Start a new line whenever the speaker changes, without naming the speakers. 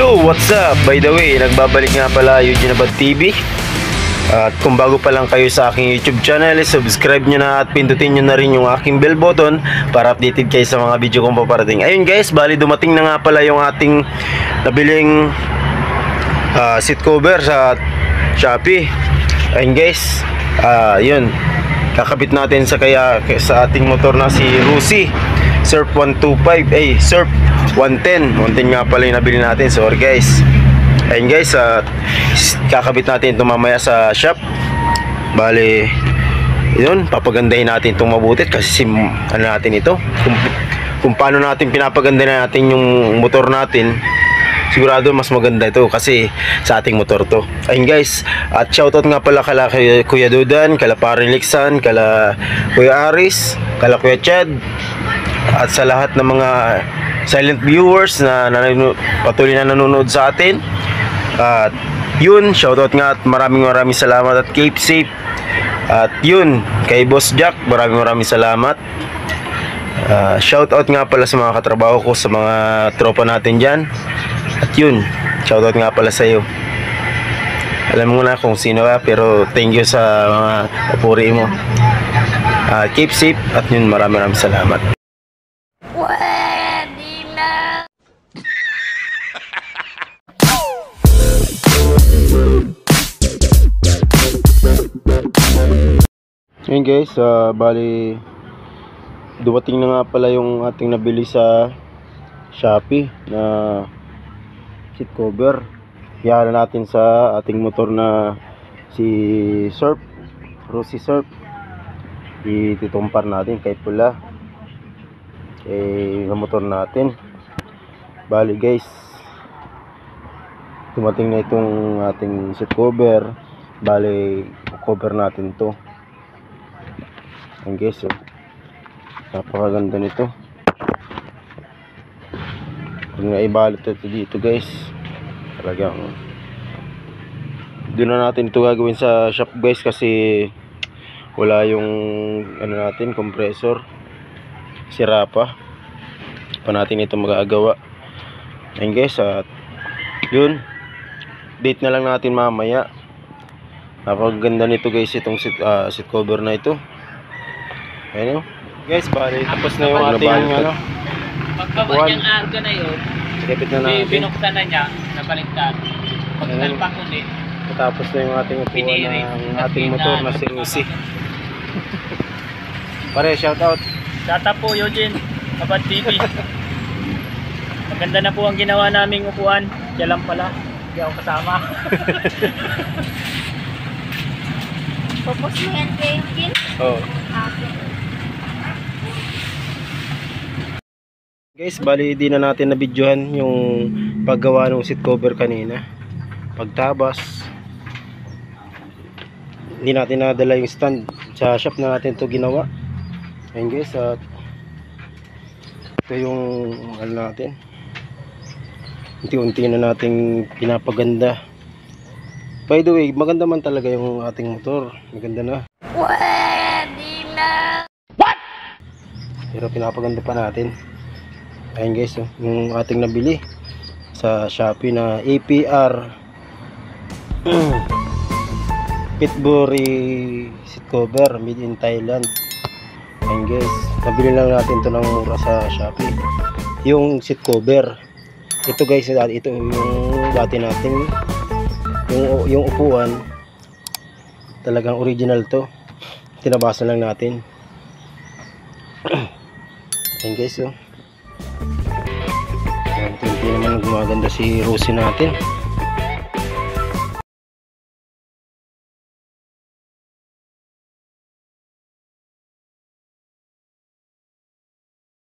Yo, what's up? By the way, nagbabalik nga pala Eugene Abad TV. At kung bago pa lang kayo sa aking YouTube channel, subscribe nyo na at pindutin nyo na rin yung aking bell button para updated kayo sa mga video kong paparating. Ayun guys, bali dumating na nga pala yung ating nabiling seat cover sa Shopee. Ayun guys, yun, kakabit natin sa ating motor na si Rusi Surf 125, Surf 110 nga pala yung nabili natin. Sorry guys. Ayun guys, kakabit natin ito mamaya sa shop. Bale, yun, papagandahin natin itong mabuti kasi ano natin ito, kung paano natin pinapagandahin natin yung motor natin, sigurado mas maganda ito kasi sa ating motor to. Ayun guys, at shoutout nga pala kala Kuya Dudan, kala Parin Liksan, kala Kuya Aris, kala Kuya Chad, at sa lahat ng mga silent viewers na patuloy na nanonood sa atin. At yun, shoutout nga at maraming salamat at keep safe. At yun, kay Boss Jack, maraming salamat. Shoutout nga pala sa mga katrabaho ko, sa mga tropa natin dyan. At yun, shoutout nga pala sa iyo. Alam mo na kung sino ka, pero thank you sa mga papuri mo. Keep safe at yun, maraming salamat. Ngayon guys, bali dumating na nga pala yung ating nabili sa Shopee na seat cover. Iyahan natin sa ating motor na si Surf, Rusi Surf. Ititumpar natin kay pula ng motor natin. Bali guys, dumating na itong ating seat cover. Bali, cover natin to. Ayan guys, napakaganda nito. Kung naibalot ito dito guys, talagang doon na natin ito gagawin sa shop guys kasi wala yung ano natin, compressor, sira pa natin ito magagawa. Ayan guys, at yun, date na lang natin mamaya. Napakaganda nito guys, itong seat cover na ito. Ayan o guys, bali tapos na yung ating ano,
pagbaba niyang arga na yun,
kapit na natin,
binuksan na niya, nabaliktad. Pagsalpak ulit,
tapos na yung ating upuan ng ating motor na si Rusi. Pare, shoutout.
Shoutout po Eugene Abad TV. Maganda na po ang ginawa naming upuan. Kaya lang pala, hindi ako kasama.
Pupos mo yan kay Eugene?
Oo. Guys, bali di na natin nabidyohan yung paggawa ng seat cover kanina. Pagtabas, hindi natin nadala yung stand sa shop na natin to ginawa. Ayun guys, at ito yung ano natin, unti-unti na nating pinapaganda. By the way, maganda man talaga yung ating motor, maganda na.
Pwede na.
What? Pero pinapaganda pa natin. Ayun guys, yung ating nabili sa Shopee na APR Pitbury seat cover made in Thailand. Ayun guys, nabili lang natin to ng mura sa Shopee, yung seat cover. Ito guys, ito yung dati nating yung upuan, talagang original to, tinabasan lang natin. Ayun guys, hindi naman gumaganda si Rusi natin.